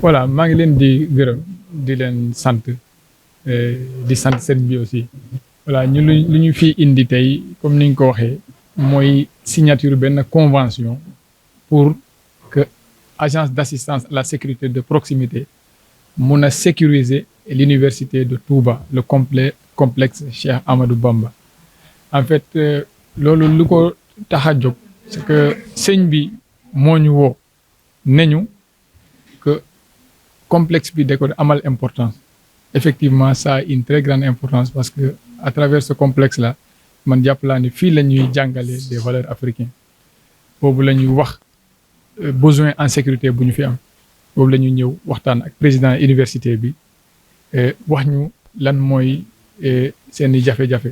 voilà maa ngi leen di gërëm di leen sant di sant sëriñ bi aussi voilà ñu lu ñu fi indi tey comme ni nga ko waxee mooy signature benn convention pour que agence d'assistance à la sécurité de proximité mun a sécuriser l'université de Touba le complexe Cheikh Ahmadou Bamba en fait loolu lu ko tax a jóg c'est que sëñ bi moo ñu woo nañu que complexe bi da ko amal importance effectivement ça a une très grande importance parce que à travers ce complexe là man jàpp laa ne fii la ñuy jàngale des valeurs africaines boobu la ñuy wax besoin en sécurité bu ñu fi am boobu la ñuy ñëw waxtaan ak président université bi wax ñu lan mooy seeni jafe-jafe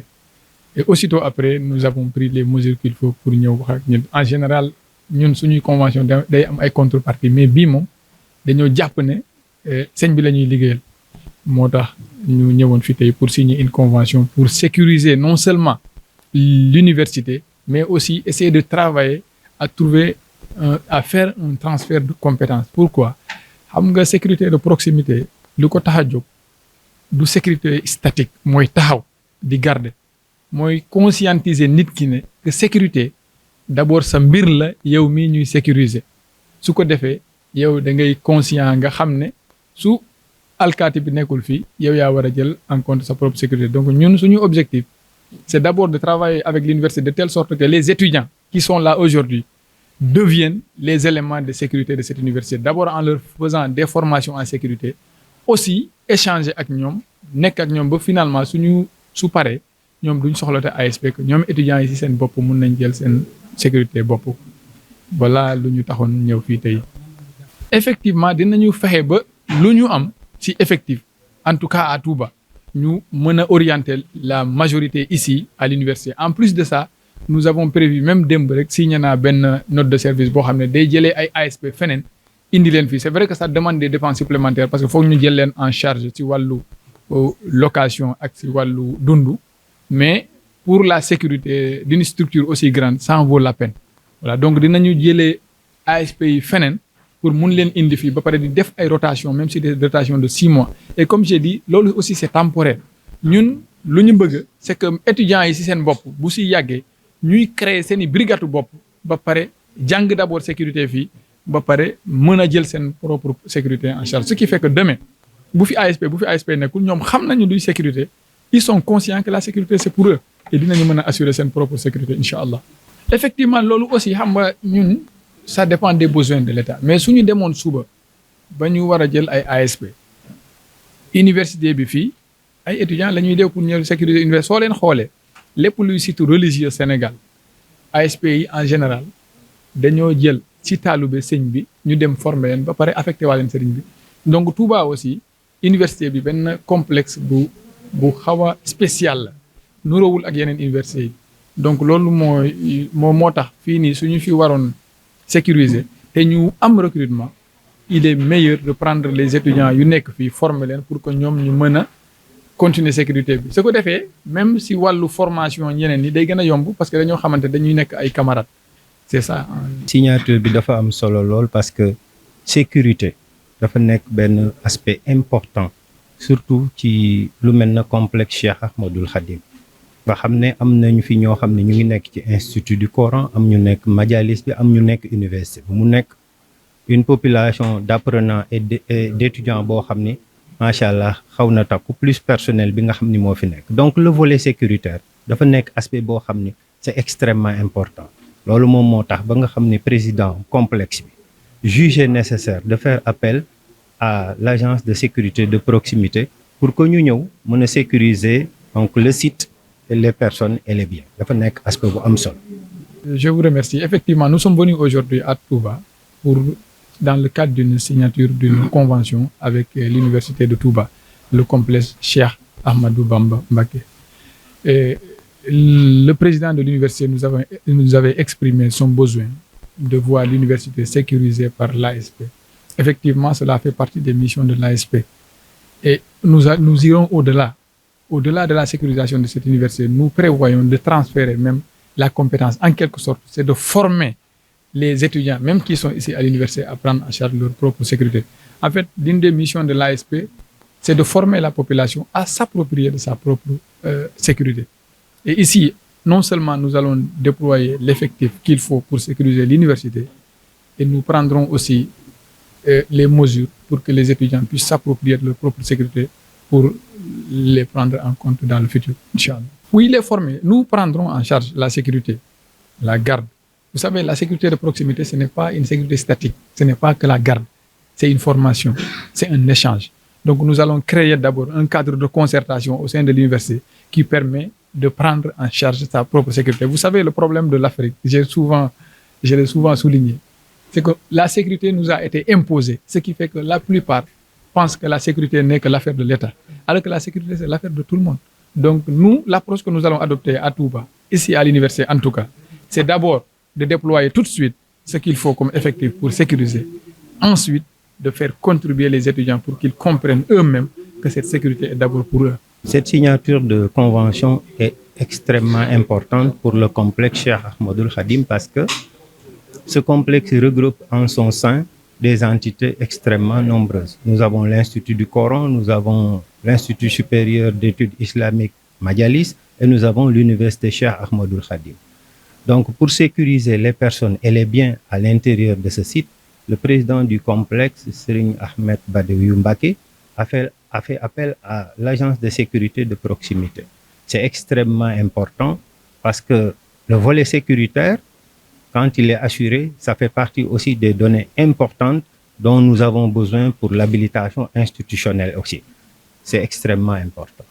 et aussitôt après nous avons pris les mesures qu'il faut pour ñëw wax ak ñun en général ñun suñuy convention day am ay contrepartie mais bii moom dañoo jàpp ne sëñ bi la ñuy liggéeyal moo tax ñu ñëwoon fi tey pour signer une convention pour sécuriser non seulement l'université mais aussi essayer de travailler à trouver à faire un transfert de compétences. Pourquoi? Xam nga sécurité de proximité lu ko tax a jóg du sécurité statique mooy taxaw di garder mooy conscientiser nit ki ne que sécurité d'abord sa mbir la yow mii ñuy sécuriser su ko defee yow da ngay conscient nga xam ne su alkaati bi nekkul fii yow yaa war a jël en compte sa propre sécurité. Donc ñun suñu objectif c'est d'abord de travailler avec l'université de telle sorte que les étudiants qui sont là aujourd'hui deviennent les éléments de sécurité de cette université. D'abord en leur faisant des formations en sécurité, aussi échanger ak ñoom nekk ak ñoom ba finalement su paree ñoom duñ soxlate ASP que ñoom étudiants yi ci seen bopp mun nañ jël seen sécurité bopp. Voilà lu ñu taxoon ñëw fii tey. Effectivement dinañu fexe ba lu ñu am ci effectif en tout cas à Touba ñu mën a orienter la majorité ici à l'université. En plus de ça nous avons prévu même démb rek signé naa benn note de service boo xam ne day jëlee ay ASP feneen indi leen fii. C'est vrai que ça demande des dépenses supplémentaires parce que foog ñu jël leen en charge ci wàllu location ak ci wàllu dundu mais pour la sécurité d'une structure aussi grande ça en vaut la peine. Voilà donc dinañu jëlee ASP yi feneen pour mun leen indi fii ba pare di def ay rotation même si des rotations de 6 mois et comme j'ai dit loolu aussi c'est temporaire. Ñun lu ñu bëgg c'est que étudiants yi ci seen bopp bu ci yàggee ñuy créer seeni brigade bopp ba pare jàng d'abord sécurité fii ba pare mën a jël seen propre sécurité en charge ce qui fait que demain bu fi ASP nekkul ñoom xam nañu luy sécurité ils sont conscients que la sécurité c'est pour eux et dinañu mën a assurer seen propre sécurité incha allah. Effectivement loolu aussi xam nga ñun ça dépend des besoins de l'État mais suñu demoon suba ba ñu war a jël ay ASP université bi fii ay étudiants la ñuy def pour ñëw sécurité université soo leen xoolee lépp luy site religieux Sénégal ASP yi en général dañoo jël ci taalube sëñ bi ñu dem former leen ba pare affecté waa leen sëriñ bi. Donc Touba aussi université bi benn complexe bu xaw a spécial la nuroowul ak yeneen université yi donc loolu moo tax fii nii suñu fi waroon sécuriser te ñu am recrutement il est meilleur de prendre les étudiants yu nekk fii former leen pour que ñoom ñu mën a continuer sécurité bi. su ko defee même si wàllu formation ñeneen ñi day gën a yomb parce que dañoo xamante dañuy nekk ay camarades c'est ça. Signature bi dafa am solo lool parce que sécurité dafa nekk benn aspect important surtout ci lu mel na complexe Cheikh Ahmadoul Khadim nga xam ne am nañu fi ñoo xam ne ñu ngi nekk ci institut du Coran am ñu nekk majalis bi am ñu nekk université bi mu nekk une population d'apprenants et d'étudiants boo xam ni macha allah xaw na takku plus personnel bi nga xam ni moo fi nekk. Donc le volet sécuritaire dafa nekk aspect boo xam ni c'est extrêmement important loolu moom moo tax ba nga xam ni président complexe bi jugé nécessaire de faire appel à l'agence de sécurité de proximité pour que ñu ñëw mën a sécuriser donc le site et les personnes et les biens dafa nekk aspect bu am solo. Je vous remercie. Effectivement, nous sommes venus aujourd'hui à Touba pour dans le cadre d'une signature d'une convention avec l'université de Touba, le complexe Cheikh Ahmadou Bamba Mbacké. Et le président de l'université nous avait exprimé son besoin de voir l'université sécurisée par l'ASP. Effectivement, cela fait partie des missions de l'ASP. Et nous irons au-delà. Au-delà de la sécurisation de cette université, nous prévoyons de transférer même la compétence, en quelque sorte, c'est de former les étudiants, même qui sont ici à l'université, à prendre en charge leur propre sécurité. En fait, l'une des missions de l'ASP, c'est de former la population à s'approprier de sa propre sécurité. Et ici, non seulement nous allons déployer l'effectif qu'il faut pour sécuriser l'université, et nous prendrons aussi les mesures pour que les étudiants puissent s'approprier de leur propre sécurité pour les prendre en compte dans le futur, Inch'Allah. Oui, les former. Nous prendrons en charge la sécurité, la garde. Vous savez, la sécurité de proximité, ce n'est pas une sécurité statique, ce n'est pas que la garde, c'est une formation, c'est un échange. Donc nous allons créer d'abord un cadre de concertation au sein de l'université qui permet de prendre en charge sa propre sécurité. Vous savez, le problème de l'Afrique, je l'ai souvent souligné, c'est que la sécurité nous a été imposée, ce qui fait que la plupart pensent que la sécurité n'est que l'affaire de l'État, alors que la sécurité, c'est l'affaire de tout le monde. Donc nous, l'approche que nous allons adopter à Touba, ici à l'université en tout cas, c'est d'abord de déployer tout de suite ce qu'il faut comme effectif pour sécuriser. Ensuite, de faire contribuer les étudiants pour qu'ils comprennent eux-mêmes que cette sécurité est d'abord pour eux. Cette signature de convention est extrêmement importante pour le complexe Cheikh Ahmadoul Khadim parce que ce complexe regroupe en son sein des entités extrêmement nombreuses. Nous avons l'Institut du Coran, nous avons l'Institut supérieur d'études islamiques Majalis et nous avons l'Université Cheikh Ahmadoul Khadim. Donc, pour sécuriser les personnes et les biens à l'intérieur de ce site, le président du complexe, Serigne Ahmed Badawiou Mbacké, a fait appel à l'agence de sécurité de proximité. C'est extrêmement important parce que le volet sécuritaire, quand il est assuré, ça fait partie aussi des données importantes dont nous avons besoin pour l'habilitation institutionnelle aussi. C'est extrêmement important.